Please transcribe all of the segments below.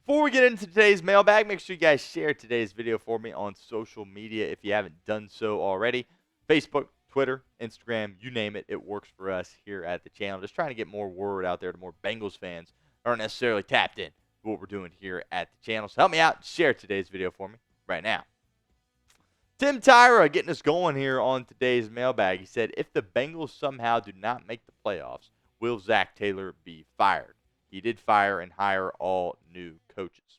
Before we get into today's mailbag, make sure you guys share today's video for me on social media if you haven't done so already. Facebook, Twitter, Instagram, you name it, it works for us here at the channel. Just trying to get more word out there to more Bengals fans who aren't necessarily tapped in to what we're doing here at the channel. So help me out and share today's video for me right now. Tim Tyra getting us going here on today's mailbag. He said, if the Bengals somehow do not make the playoffs, will Zac Taylor be fired? He did fire and hire all new coaches.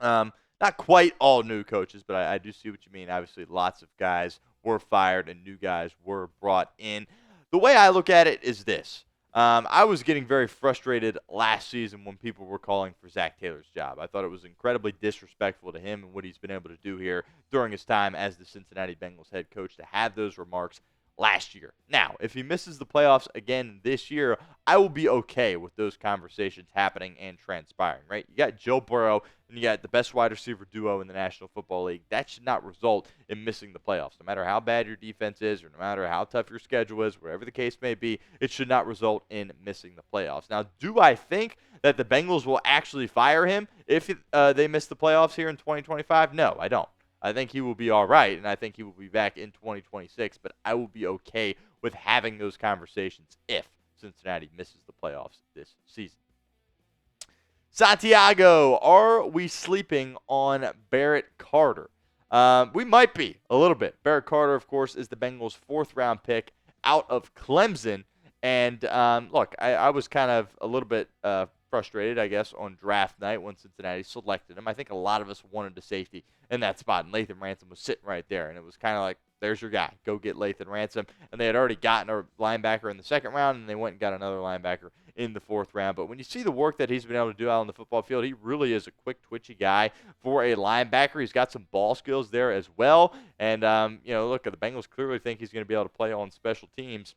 Not quite all new coaches, but I do see what you mean. Obviously, lots of guys were fired and new guys were brought in. The way I look at it is this. I was getting very frustrated last season when people were calling for Zac Taylor's job. I thought it was incredibly disrespectful to him and what he's been able to do here during his time as the Cincinnati Bengals head coach to have those remarks last year. Now, if he misses the playoffs again this year, I will be okay with those conversations happening and transpiring, right? You got Joe Burrow and you got the best wide receiver duo in the National Football League. That should not result in missing the playoffs. No matter how bad your defense is or no matter how tough your schedule is, whatever the case may be, it should not result in missing the playoffs. Now, do I think that the Bengals will actually fire him if they miss the playoffs here in 2025? No, I don't. I think he will be all right, and I think he will be back in 2026, but I will be okay with having those conversations if Cincinnati misses the playoffs this season. Santiago, are we sleeping on Barrett Carter? We might be a little bit. Barrett Carter, of course, is the Bengals' fourth-round pick out of Clemson. And, look, I was kind of a little bit frustrated, I guess, on draft night when Cincinnati selected him. I think a lot of us wanted a safety in that spot, and Lathan Ransom was sitting right there. And it was kind of like, there's your guy. Go get Lathan Ransom. And they had already gotten a linebacker in the second round, and they went and got another linebacker in the fourth round. But when you see the work that he's been able to do out on the football field, he really is a quick, twitchy guy for a linebacker. He's got some ball skills there as well. And, look, the Bengals clearly think he's going to be able to play on special teams.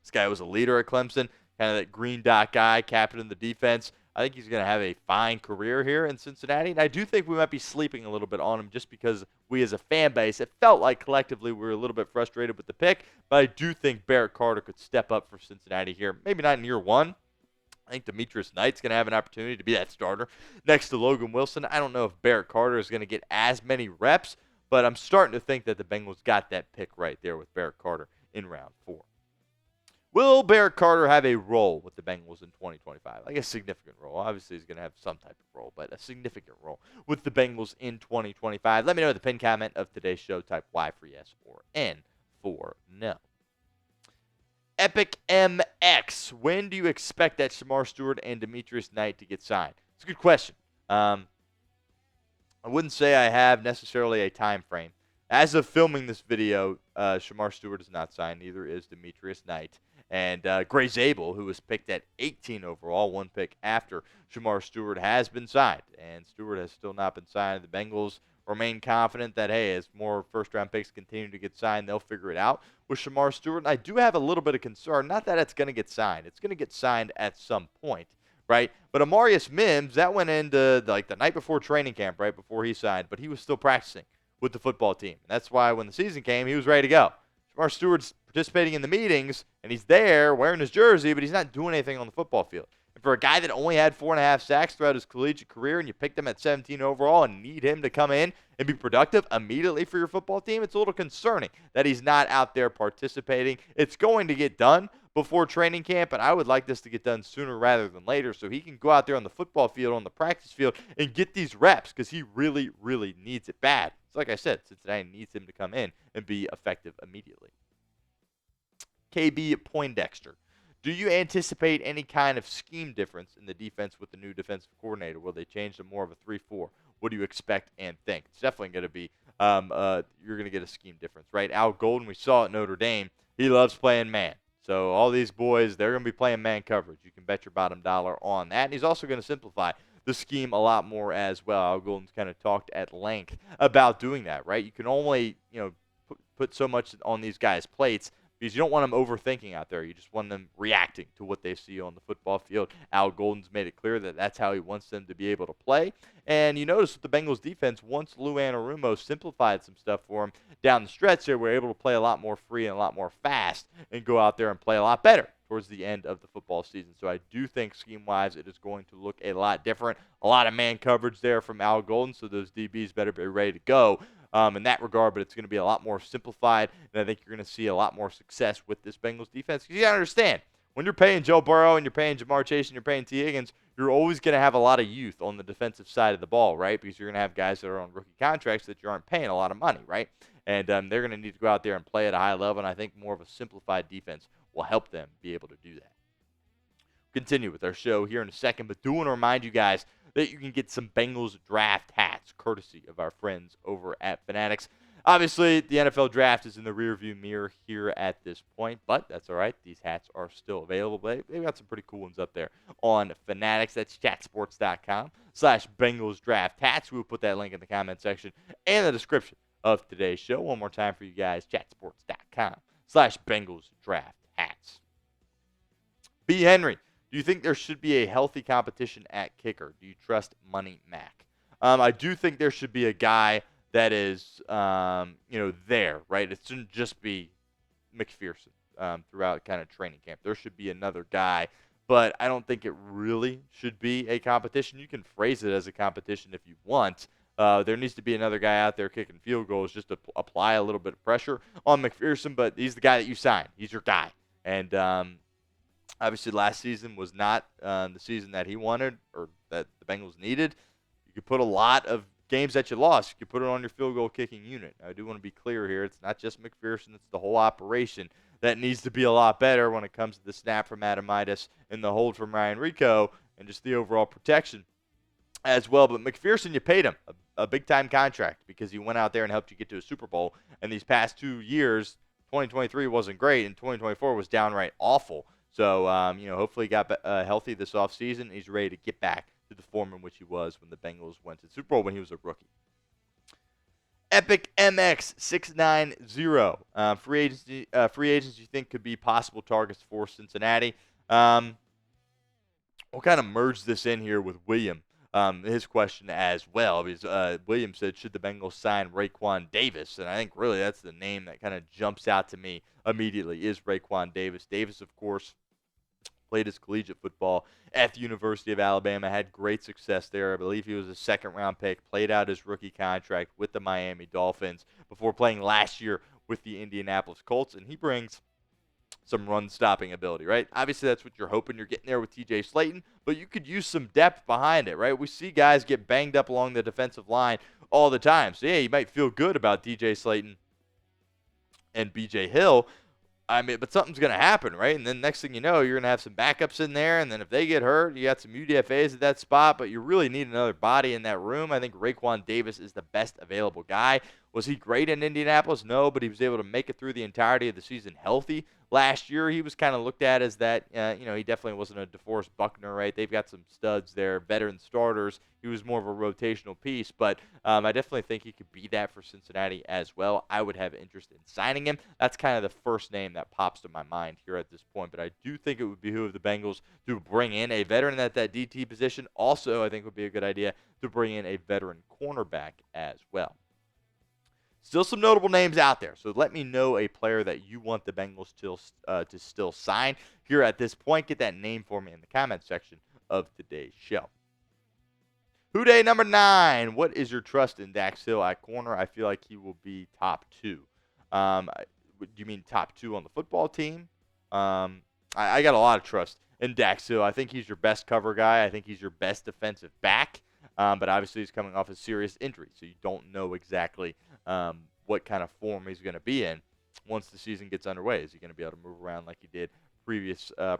This guy was a leader at Clemson, kind of that green dot guy, captain of the defense. I think he's going to have a fine career here in Cincinnati. And I do think we might be sleeping a little bit on him just because we as a fan base, it felt like collectively we were a little bit frustrated with the pick. But I do think Barrett Carter could step up for Cincinnati here. Maybe not in year one. I think Demetrius Knight's going to have an opportunity to be that starter next to Logan Wilson. I don't know if Barrett Carter is going to get as many reps, but I'm starting to think that the Bengals got that pick right there with Barrett Carter in round 4. Will Barrett Carter have a role with the Bengals in 2025? Like a significant role. Obviously, he's going to have some type of role, but a significant role with the Bengals in 2025. Let me know in the pinned comment of today's show. Type Y for yes or N for no. Epic MX. When do you expect that Shemar, Stewart, and Demetrius Knight to get signed? It's a good question. I wouldn't say I have necessarily a time frame. As of filming this video, Shemar Stewart is not signed. Neither is Demetrius Knight. And Gray Zabel, who was picked at 18 overall, one pick after Shemar Stewart, has been signed. And Stewart has still not been signed. The Bengals remain confident that, hey, as more first-round picks continue to get signed, they'll figure it out with Shemar Stewart. And I do have a little bit of concern. Not that it's going to get signed. It's going to get signed at some point, right? But Amarius Mims, that went into the night before training camp, right before he signed. But he was still practicing with the football team. And that's why when the season came, he was ready to go. Shemar Stewart's participating in the meetings, and he's there wearing his jersey, but he's not doing anything on the football field. And for a guy that only had 4.5 sacks throughout his collegiate career, and you picked him at 17 overall and need him to come in and be productive immediately for your football team, it's a little concerning that he's not out there participating. It's going to get done before training camp, and I would like this to get done sooner rather than later so he can go out there on the football field, on the practice field, and get these reps because he really, really needs it bad. So like I said, Cincinnati needs him to come in and be effective immediately. KB Poindexter. Do you anticipate any kind of scheme difference in the defense with the new defensive coordinator? Will they change to more of a 3-4? What do you expect and think? It's definitely going to be, you're going to get a scheme difference, right? Al Golden, we saw at Notre Dame, he loves playing man. So all these boys, they're going to be playing man coverage. You can bet your bottom dollar on that. And he's also going to simplify the scheme a lot more as well. Al Golden's kind of talked at length about doing that, right? You can only, put so much on these guys' plates because you don't want them overthinking out there. You just want them reacting to what they see on the football field. Al Golden's made it clear that that's how he wants them to be able to play. And you notice with the Bengals defense, once Lou Anarumo simplified some stuff for him down the stretch, they were able to play a lot more free and a lot more fast and go out there and play a lot better towards the end of the football season. So I do think scheme-wise it is going to look a lot different. A lot of man coverage there from Al Golden, so those DBs better be ready to go in that regard, but it's going to be a lot more simplified, and I think you're going to see a lot more success with this Bengals defense. Because you got to understand, when you're paying Joe Burrow and you're paying Jamar Chase and you're paying T. Higgins, you're always going to have a lot of youth on the defensive side of the ball, right? Because you're going to have guys that are on rookie contracts that you aren't paying a lot of money, right? And they're going to need to go out there and play at a high level, and I think more of a simplified defense will help them be able to do that. Continue with our show here in a second, but do want to remind you guys that you can get some Bengals Draft Hats courtesy of our friends over at Fanatics. Obviously, the NFL Draft is in the rearview mirror here at this point, but that's all right. These hats are still available. They've got some pretty cool ones up there on Fanatics. That's chatsports.com/Bengals Draft Hats. We'll put that link in the comment section and the description of today's show. One more time for you guys, chatsports.com/Bengals Draft Hats. B. Henry, do you think there should be a healthy competition at kicker? Do you trust Money Mac? I do think there should be a guy that is, there, right? It shouldn't just be McPherson throughout kind of training camp. There should be another guy, but I don't think it really should be a competition. You can phrase it as a competition if you want. There needs to be another guy out there kicking field goals just to apply a little bit of pressure on McPherson, but he's the guy that you signed. He's your guy. And obviously last season was not the season that he wanted or that the Bengals needed. You could put a lot of games that you lost. You could put it on your field goal kicking unit. I do want to be clear here. It's not just McPherson. It's the whole operation that needs to be a lot better when it comes to the snap from Adamitis and the hold from Ryan Rico and just the overall protection as well. But McPherson, you paid him a big-time contract because he went out there and helped you get to a Super Bowl. And these past 2 years, 2023 wasn't great, and 2024 was downright awful. So, hopefully he got healthy this offseason. He's ready to get back to the form in which he was when the Bengals went to the Super Bowl when he was a rookie. Epic MX 690. Free agents you think could be possible targets for Cincinnati. We'll kind of merge this in here with William. His question as well, because William said, should the Bengals sign Raekwon Davis? And I think really that's the name that kind of jumps out to me immediately is Raekwon Davis. Davis, of course, played his collegiate football at the University of Alabama, had great success there. I believe he was a second-round pick, played out his rookie contract with the Miami Dolphins before playing last year with the Indianapolis Colts, and he brings some run-stopping ability, right? Obviously, that's what you're hoping you're getting there with T.J. Slayton, but you could use some depth behind it, right? We see guys get banged up along the defensive line all the time. So, yeah, you might feel good about T.J. Slayton and B.J. Hill, but something's going to happen, right? And then next thing you know, you're going to have some backups in there, and then if they get hurt, you got some UDFAs at that spot, but you really need another body in that room. I think Raekwon Davis is the best available guy. Was he great in Indianapolis? No, but he was able to make it through the entirety of the season healthy. Last year, he was kind of looked at as that, he definitely wasn't a DeForest Buckner, right? They've got some studs there, veteran starters. He was more of a rotational piece, but I definitely think he could be that for Cincinnati as well. I would have interest in signing him. That's kind of the first name that pops to my mind here at this point, but I do think it would behoove the Bengals to bring in a veteran at that DT position. Also, I think it would be a good idea to bring in a veteran cornerback as well. Still some notable names out there, so let me know a player that you want the Bengals to still sign here at this point. Get that name for me in the comment section of today's show. Who Day number 9. What is your trust in Dax Hill at corner? I feel like he will be top 2. Do you mean top 2 on the football team? I got a lot of trust in Dax Hill. I think he's your best cover guy. I think he's your best defensive back. But obviously he's coming off a serious injury, so you don't know exactly what kind of form he's going to be in once the season gets underway. Is he going to be able to move around like he did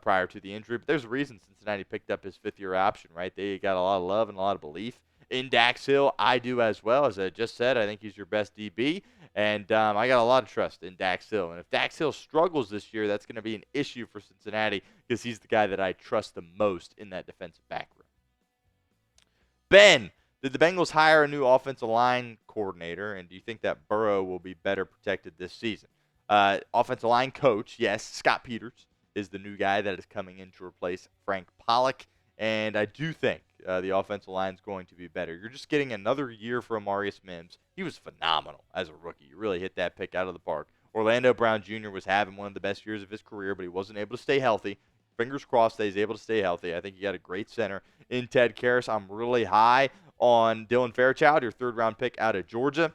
prior to the injury? But there's a reason Cincinnati picked up his fifth-year option, right? They got a lot of love and a lot of belief in Dax Hill. I do as well. As I just said, I think he's your best DB, and I got a lot of trust in Dax Hill. And if Dax Hill struggles this year, that's going to be an issue for Cincinnati because he's the guy that I trust the most in that defensive back room. Ben, did the Bengals hire a new offensive line coordinator, and do you think that Burrow will be better protected this season? Offensive line coach, yes, Scott Peters is the new guy that is coming in to replace Frank Pollock. And I do think the offensive line is going to be better. You're just getting another year for Amarius Mims. He was phenomenal as a rookie. You really hit that pick out of the park. Orlando Brown Jr. was having one of the best years of his career, but he wasn't able to stay healthy. Fingers crossed that he's able to stay healthy. I think you got a great center in Ted Karras. I'm really high on Dylan Fairchild, your third-round pick out of Georgia.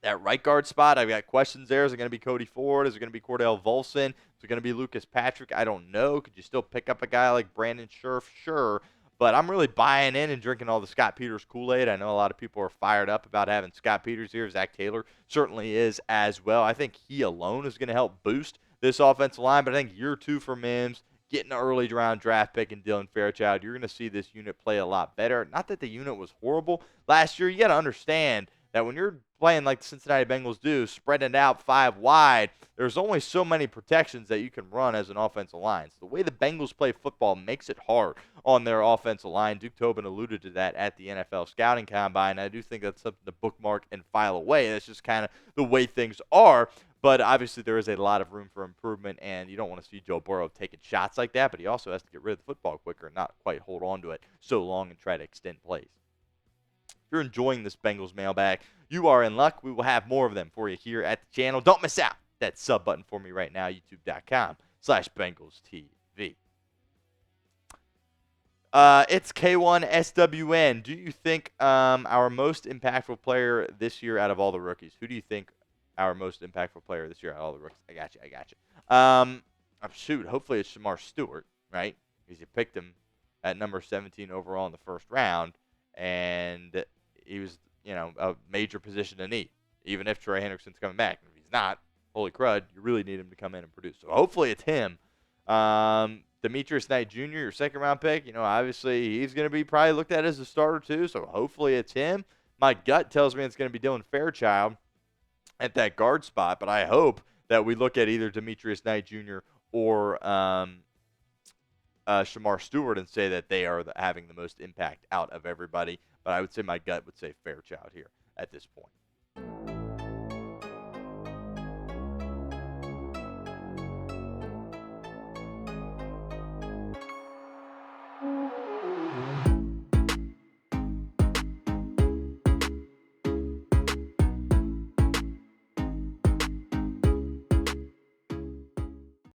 That right guard spot, I've got questions there. Is it going to be Cody Ford? Is it going to be Cordell Volson? Is it going to be Lucas Patrick? I don't know. Could you still pick up a guy like Brandon Scherf? Sure. But I'm really buying in and drinking all the Scott Peters Kool-Aid. I know a lot of people are fired up about having Scott Peters here. Zac Taylor certainly is as well. I think he alone is going to help boost this offensive line. But I think year two for Mims, getting an early round draft pick in Dylan Fairchild, you're going to see this unit play a lot better. Not that the unit was horrible last year. You got to understand that when you're playing like the Cincinnati Bengals do, spreading it out 5 wide, there's only so many protections that you can run as an offensive line. So the way the Bengals play football makes it hard on their offensive line. Duke Tobin alluded to that at the NFL Scouting Combine. I do think that's something to bookmark and file away. That's just kind of the way things are. But obviously there is a lot of room for improvement, and you don't want to see Joe Burrow taking shots like that, but he also has to get rid of the football quicker and not quite hold on to it so long and try to extend plays. If you're enjoying this Bengals mailbag, you are in luck. We will have more of them for you here at the channel. Don't miss out. That sub button for me right now, youtube.com/BengalsTV. It's K1SWN. Do you think our most impactful player this year out of all the rookies? Who do you think our most impactful player this year out of all the rookies? I got you. Shoot, hopefully it's Shemar Stewart, right? Because you picked him at number 17 overall in the first round, and he was, a major position to need, even if Trey Hendrickson's coming back. If he's not, holy crud, you really need him to come in and produce. So hopefully it's him. Demetrius Knight Jr., your second-round pick, obviously he's going to be probably looked at as a starter too, so hopefully it's him. My gut tells me it's going to be Dylan Fairchild at that guard spot, but I hope that we look at either Demetrius Knight Jr. or Shemar Stewart and say that they are having the most impact out of everybody. But I would say my gut would say Fairchild here at this point.